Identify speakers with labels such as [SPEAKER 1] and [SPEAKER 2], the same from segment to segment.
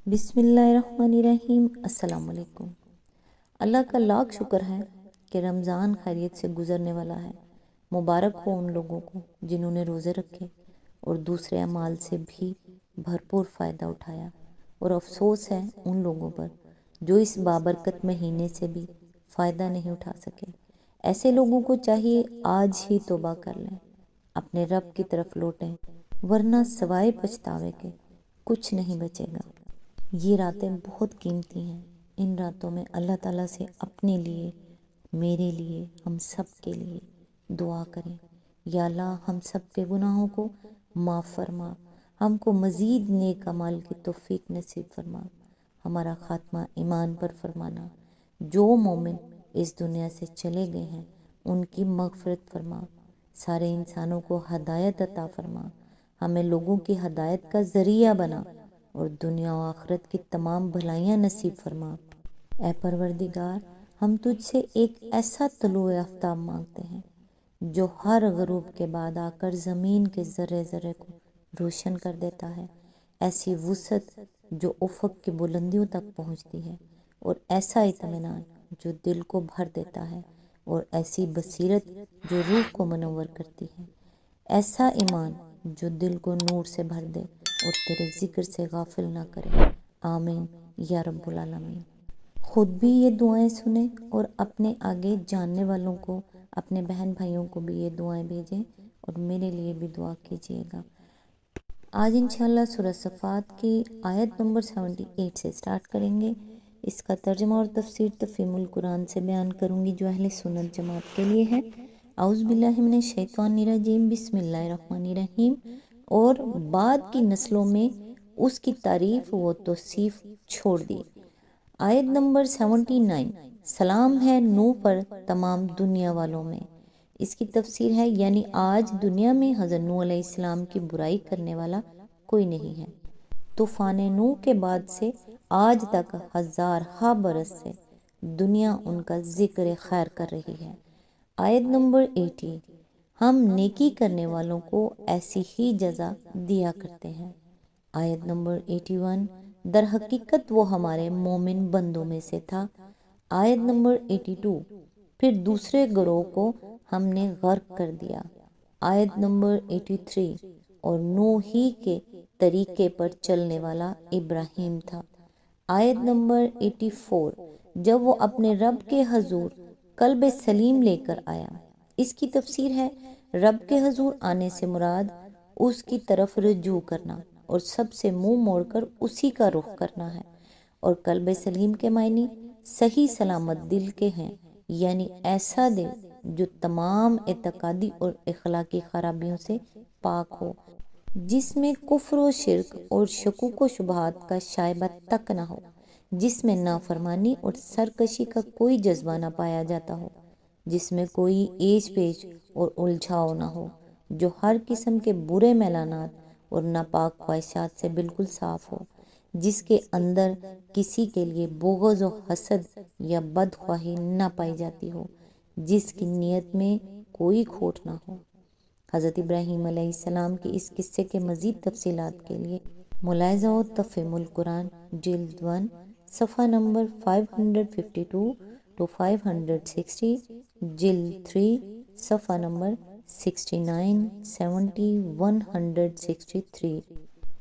[SPEAKER 1] بسم اللہ الرحمن الرحیم۔ السلام علیکم۔ اللہ کا لاکھ شکر ہے کہ رمضان خیریت سے گزرنے والا ہے۔ مبارک ہو ان لوگوں کو جنہوں نے روزے رکھے اور دوسرے اعمال سے بھی بھرپور فائدہ اٹھایا، اور افسوس ہے ان لوگوں پر جو اس بابرکت مہینے سے بھی فائدہ نہیں اٹھا سکے۔ ایسے لوگوں کو چاہیے آج ہی توبہ کر لیں، اپنے رب کی طرف لوٹیں، ورنہ سوائے پچھتاوے کے کچھ نہیں بچے گا۔ یہ راتیں بہت قیمتی ہیں۔ ان راتوں میں اللہ تعالیٰ سے اپنے لیے، میرے لیے، ہم سب کے لیے دعا کریں، یا اللہ ہم سب کے گناہوں کو معاف فرما، ہم کو مزید نیک اعمال کی توفیق نصیب فرما، ہمارا خاتمہ ایمان پر فرمانا۔ جو مومن اس دنیا سے چلے گئے ہیں ان کی مغفرت فرما، سارے انسانوں کو ہدایت عطا فرما، ہمیں لوگوں کی ہدایت کا ذریعہ بنا، اور دنیا و آخرت کی تمام بھلائیاں نصیب فرما۔ اے پروردگار، ہم تجھ سے ایک ایسا طلوع آفتاب مانگتے ہیں جو ہر غروب کے بعد آ کر زمین کے ذرے ذرے کو روشن کر دیتا ہے، ایسی وسعت جو افق کی بلندیوں تک پہنچتی ہے، اور ایسا اطمینان جو دل کو بھر دیتا ہے، اور ایسی بصیرت جو روح کو منور کرتی ہے، ایسا ایمان جو دل کو نور سے بھر دے اور تیرے ذکر سے غافل نہ کرے۔ آمین یا رب العالمین۔ خود بھی یہ دعائیں سنیں اور اپنے آگے جاننے والوں کو، اپنے بہن بھائیوں کو بھی یہ دعائیں بھیجیں، اور میرے لیے بھی دعا کیجیے گا۔ آج انشاءاللہ سورہ صفات کی آیت نمبر 78 سے سٹارٹ کریں گے۔ اس کا ترجمہ اور تفسیر تفہیم القرآن سے بیان کروں گی جو اہل سنت جماعت کے لیے ہے۔ اعوذ باللہ من الشیطان الرجیم، بسم اللہ الرحمن الرحیم۔ اور بعد کی نسلوں میں اس کی تعریف و توصیف چھوڑ دی۔ آیت نمبر 79، سلام ہے نوح پر تمام دنیا والوں میں۔ اس کی تفسیر ہے، یعنی آج دنیا میں حضرت نوح علیہ السلام کی برائی کرنے والا کوئی نہیں ہے۔ طوفان نوح کے بعد سے آج تک ہزارہا برس سے دنیا ان کا ذکر خیر کر رہی ہے۔ آیت نمبر 80، ہم نیکی کرنے والوں کو ایسی ہی جزا دیا کرتے ہیں۔ آیت نمبر 81، در حقیقت وہ ہمارے مومن بندوں میں سے تھا۔ آیت نمبر 82، پھر دوسرے گروہ کو ہم نے غرق کر دیا۔ آیت نمبر 83، اور نوح ہی کے طریقے پر چلنے والا ابراہیم تھا۔ آیت نمبر 84، جب وہ اپنے رب کے حضور قلب سلیم لے کر آیا۔ اس کی تفسیر ہے، رب کے حضور آنے سے مراد اس کی طرف رجوع کرنا اور سب سے منہ موڑ کر اسی کا رخ کرنا ہے، اور قلب سلیم کے معنی صحیح سلامت دل کے ہیں، یعنی ایسا دل جو تمام اعتقادی اور اخلاقی خرابیوں سے پاک ہو، جس میں کفر و شرک اور شکوک و شبہات کا شائبہ تک نہ ہو، جس میں نافرمانی اور سرکشی کا کوئی جذبہ نہ پایا جاتا ہو، جس میں کوئی ایچ پیچ اور الجھاؤ نہ ہو، جو ہر قسم کے برے میلانات اور ناپاک خواہشات سے بالکل صاف ہو، جس کے اندر کسی کے لیے بغض و حسد یا بدخواہی نہ پائی جاتی ہو، جس کی نیت میں کوئی کھوٹ نہ ہو۔ حضرت ابراہیم علیہ السلام کی اس قصے کے مزید تفصیلات کے لیے ملاحظہ و تفہیم القرآن جلد 1 صفحہ نمبر 552 to 560، جلد 3 صفحہ نمبر 69، 70، 163،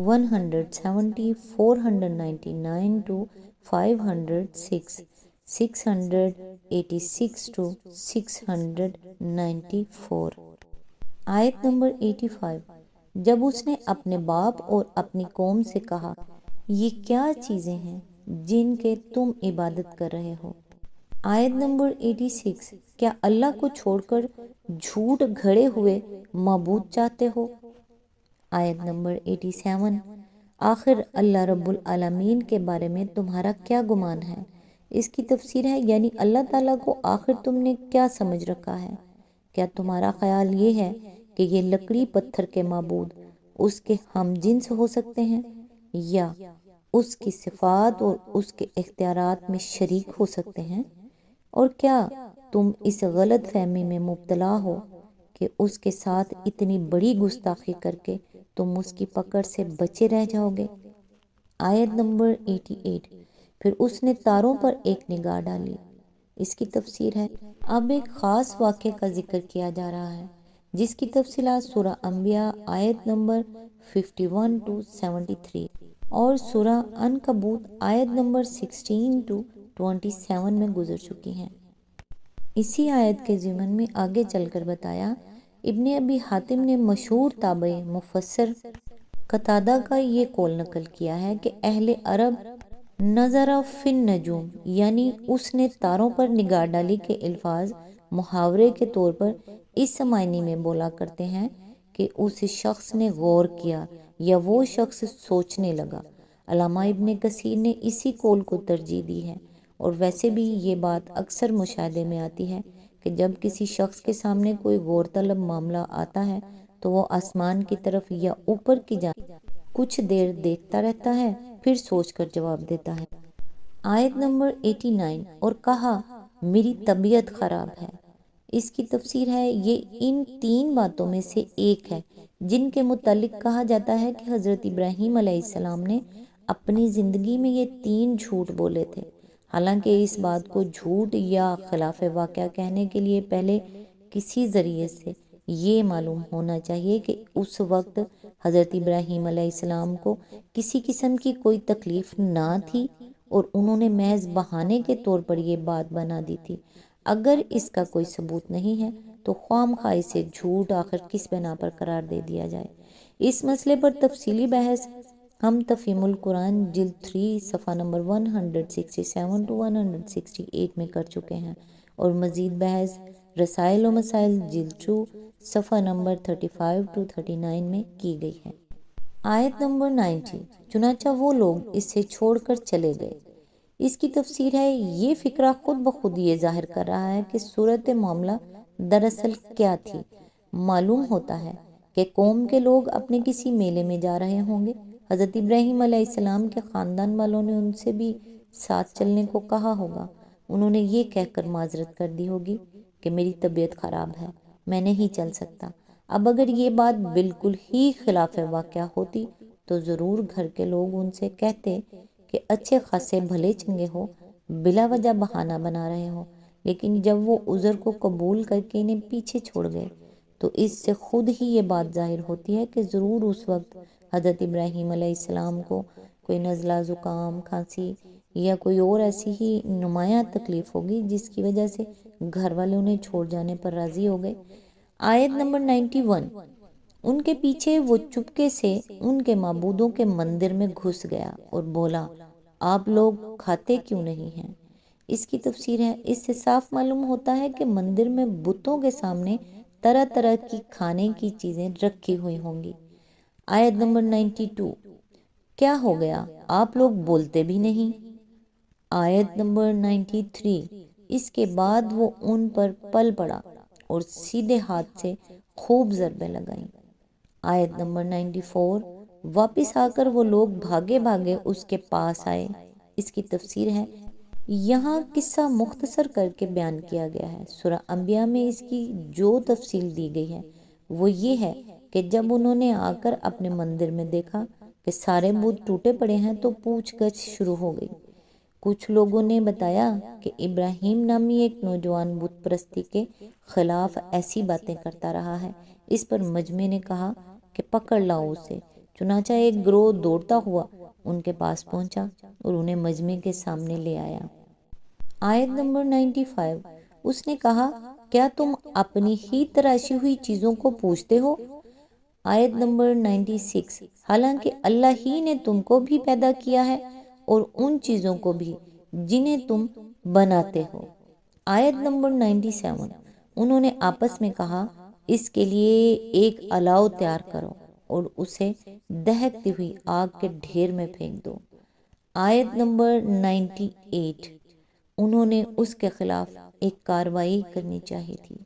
[SPEAKER 1] 170، 499 to 506، 686 to 694۔ آیت نمبر 85، جب اس نے اپنے باپ اور اپنی قوم سے کہا، یہ کیا چیزیں ہیں جن کے تم عبادت کر رہے ہو؟ آیت نمبر 86، کیا اللہ کو چھوڑ کر جھوٹ گھڑے ہوئے معبود چاہتے ہو؟ آیت نمبر 87، آخر اللہ رب العالمین کے بارے میں تمہارا کیا گمان ہے؟ اس کی تفسیر ہے، یعنی اللہ تعالیٰ کو آخر تم نے کیا سمجھ رکھا ہے؟ کیا تمہارا خیال یہ ہے کہ یہ لکڑی پتھر کے معبود اس کے ہم جنس ہو سکتے ہیں، یا اس کی صفات اور اس کے اختیارات میں شریک ہو سکتے ہیں؟ اور کیا تم اس غلط فہمی میں مبتلا ہو کہ اس کے ساتھ اتنی بڑی گستاخی کر کے تم اس کی پکڑ سے بچے رہ جاؤ گے؟ آیت نمبر 88، پھر اس نے تاروں پر ایک نگاہ ڈالی۔ اس کی تفسیر ہے، اب ایک خاص واقعے کا ذکر کیا جا رہا ہے جس کی تفصیلات سورہ انبیاء آیت نمبر 51 to 73 اور سورہ عنکبوت آیت نمبر 16 to 27 میں گزر چکی ہیں۔ اسی آیت کے ضمن میں آگے چل کر بتایا، ابن ابی حاتم نے مشہور تابعی مفسر قتادہ کا یہ قول نقل کیا ہے کہ اہل عرب نظر فی النجوم، یعنی اس نے تاروں پر نگاہ ڈالی کے الفاظ محاورے کے طور پر اس معنی میں بولا کرتے ہیں کہ اس شخص نے غور کیا یا وہ شخص سوچنے لگا۔ علامہ ابن کثیر نے اسی قول کو ترجیح دی ہے، اور ویسے بھی یہ بات اکثر مشاہدے میں آتی ہے کہ جب کسی شخص کے سامنے کوئی غور طلب معاملہ آتا ہے تو وہ آسمان کی طرف یا اوپر کی جانب کچھ دیر دیکھتا رہتا ہے، پھر سوچ کر جواب دیتا ہے۔ آیت نمبر 89، اور کہا میری طبیعت خراب ہے۔ اس کی تفسیر ہے، یہ ان تین باتوں میں سے ایک ہے جن کے متعلق کہا جاتا ہے کہ حضرت ابراہیم علیہ السلام نے اپنی زندگی میں یہ تین جھوٹ بولے تھے۔ حالانکہ اس بات کو جھوٹ یا خلاف واقعہ کہنے کے لیے پہلے کسی ذریعے سے یہ معلوم ہونا چاہیے کہ اس وقت حضرت ابراہیم علیہ السلام کو کسی قسم کی کوئی تکلیف نہ تھی اور انہوں نے محض بہانے کے طور پر یہ بات بنا دی تھی۔ اگر اس کا کوئی ثبوت نہیں ہے تو خواہ مخواہ اسے جھوٹ آخر کس بنا پر قرار دے دیا جائے۔ اس مسئلے پر تفصیلی بحث ہم تفہیم القرآن جلد 3 صفحہ نمبر 167 to 168 میں کر چکے ہیں، اور مزید بحث رسائل و مسائل جلد 2 صفحہ نمبر 35 to 39 میں کی گئی ہے۔ آیت نمبر 90، چنانچہ وہ لوگ اسے چھوڑ کر چلے گئے۔ اس کی تفسیر ہے، یہ فقرہ خود بخود یہ ظاہر کر رہا ہے کہ صورت معاملہ دراصل کیا تھی۔ معلوم ہوتا ہے کہ قوم کے لوگ اپنے کسی میلے میں جا رہے ہوں گے۔ حضرت ابراہیم علیہ السلام کے خاندان والوں نے ان سے بھی ساتھ چلنے کو کہا ہوگا۔ انہوں نے یہ کہہ کر معذرت کر دی ہوگی کہ میری طبیعت خراب ہے، میں نہیں چل سکتا۔ اب اگر یہ بات بالکل ہی خلاف واقعہ ہوتی تو ضرور گھر کے لوگ ان سے کہتے کہ اچھے خاصے بھلے چنگے ہو، بلا وجہ بہانہ بنا رہے ہو، لیکن جب وہ عذر کو قبول کر کے انہیں پیچھے چھوڑ گئے تو اس سے خود ہی یہ بات ظاہر ہوتی ہے کہ ضرور اس وقت حضرت ابراہیم علیہ السلام کو کوئی نزلہ، زکام، کھانسی یا کوئی اور ایسی ہی نمایاں تکلیف ہوگی جس کی وجہ سے گھر والے انہیں چھوڑ جانے پر راضی ہو گئے۔ آیت نمبر 91، ان کے پیچھے وہ چپکے سے ان کے معبودوں کے مندر میں گھس گیا اور بولا، آپ لوگ کھاتے کیوں نہیں ہیں؟ اس کی تفسیر ہے، اس سے صاف معلوم ہوتا ہے کہ مندر میں بتوں کے سامنے طرح طرح کی کھانے کی چیزیں رکھی ہوئی ہوں گی۔ آیت نمبر 92، کیا ہو گیا، آپ لوگ بولتے بھی نہیں؟ آیت نمبر 93، اس کے بعد وہ ان پر پل پڑا اور سیدھے ہاتھ سے خوب ضربیں لگائیں۔ آیت نمبر 94، واپس آ کر وہ لوگ بھاگے بھاگے اس کے پاس آئے۔ اس کی تفسیر ہے، یہاں قصہ مختصر کر کے بیان کیا گیا ہے۔ سورہ انبیاء میں اس کی جو تفصیل دی گئی ہے وہ یہ ہے کہ جب انہوں نے آ کر اپنے مندر میں دیکھا کہ سارے بت ٹوٹے پڑے ہیں تو پوچھ گچھ شروع ہو گئی۔ کچھ لوگوں نے بتایا کہ ابراہیم نامی ایک نوجوان بت پرستی کے خلاف ایسی باتیں کرتا رہا ہے۔ اس پر مجمع نے کہا کہ پکڑ لاؤ اسے۔ چنانچہ ایک گروہ دوڑتا ہوا ان کے پاس پہنچا اور انہیں مجمع کے سامنے لے آیا۔ آیت نمبر 95، اس نے کہا، کیا تم اپنی ہی تراشی ہوئی چیزوں کو پوجتے ہو؟ آیت نمبر 96، حالانکہ اللہ ہی نے تم کو بھی پیدا کیا ہے اور ان چیزوں کو بھی جنہیں تم بناتے ہو۔ آیت نمبر 97، انہوں نے آپس میں کہا، اس کے لیے ایک الاؤ تیار کرو اور اسے دہکتی ہوئی آگ کے ڈھیر میں پھینک دو۔ آیت نمبر 98، انہوں نے اس کے خلاف ایک کارروائی کرنی چاہی تھی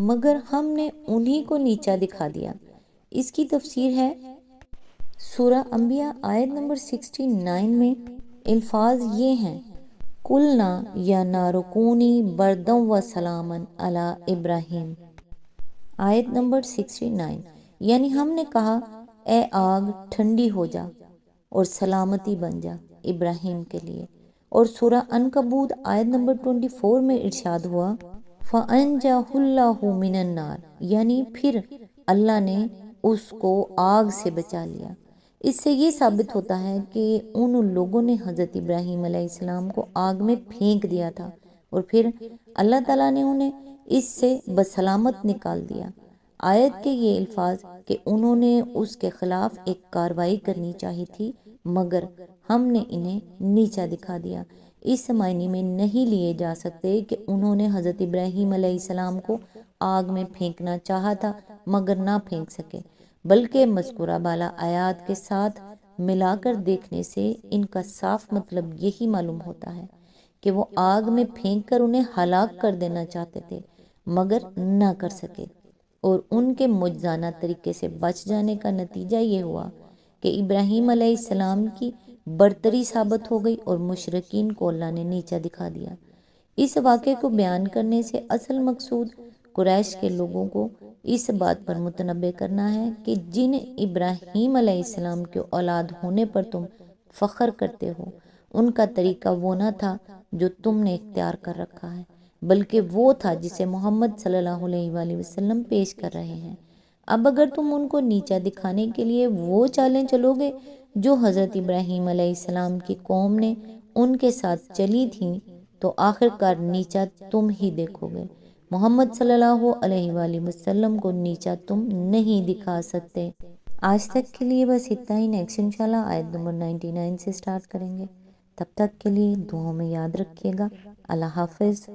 [SPEAKER 1] مگر ہم نے انہی کو نیچا دکھا دیا۔ اس کی تفسیر ہے، سورہ انبیاء آیت نمبر 69 میں الفاظ یہ ہیں، قُلْنَا يَا نَارُ كُونِي بَرْدًا وَسَلَامًا عَلَىٰ ابراہیم۔ آیت نمبر 69، یعنی ہم نے کہا، اے آگ ٹھنڈی ہو جا اور سلامتی بن جا ابراہیم کے لیے۔ اور سورہ عنکبوت آیت نمبر 24 میں ارشاد ہوا فَأَنْجَاهُ اللَّهُ مِنَ النَّارِ، یعنی پھر اللہ نے اس کو آگ سے بچا لیا۔ اس سے یہ ثابت ہوتا ہے کہ ان لوگوں نے حضرت ابراہیم علیہ السلام کو آگ میں پھینک دیا تھا اور پھر اللہ تعالیٰ نے انہیں اس سے بسلامت نکال دیا۔ آیت کے یہ الفاظ کہ انہوں نے اس کے خلاف ایک کارروائی کرنی چاہی تھی مگر ہم نے انہیں نیچا دکھا دیا، اس معنی میں نہیں لیے جا سکتے کہ انہوں نے حضرت ابراہیم علیہ السلام کو آگ میں پھینکنا چاہا تھا مگر نہ پھینک سکے، بلکہ مذکورہ بالا آیات کے ساتھ ملا کر دیکھنے سے ان کا صاف مطلب یہی معلوم ہوتا ہے کہ وہ آگ میں پھینک کر انہیں ہلاک کر دینا چاہتے تھے مگر نہ کر سکے، اور ان کے معجزانہ طریقے سے بچ جانے کا نتیجہ یہ ہوا کہ ابراہیم علیہ السلام کی برتری ثابت ہو گئی اور مشرکین کو اللہ نے نیچا دکھا دیا۔ اس واقعے کو بیان کرنے سے اصل مقصود قریش کے لوگوں کو اس بات پر متنبہ کرنا ہے کہ جن ابراہیم علیہ السلام کے اولاد ہونے پر تم فخر کرتے ہو ان کا طریقہ وہ نہ تھا جو تم نے اختیار کر رکھا ہے، بلکہ وہ تھا جسے محمد صلی اللہ علیہ وآلہ وسلم پیش کر رہے ہیں۔ اب اگر تم ان کو نیچا دکھانے کے لیے وہ چالیں چلو گے جو حضرت ابراہیم علیہ السلام کی قوم نے ان کے ساتھ چلی تھیں تو آخر کار نیچا تم ہی دیکھو گے۔ محمد صلی اللہ علیہ وآلہ وسلم کو نیچا تم نہیں دکھا سکتے۔ آج تک کے لیے بس اتنا ہی، نیکسٹ انشاءاللہ آیت نمبر 99 سے سٹارٹ کریں گے۔ تب تک کے لیے دعاؤں میں یاد رکھیے گا۔ اللہ حافظ۔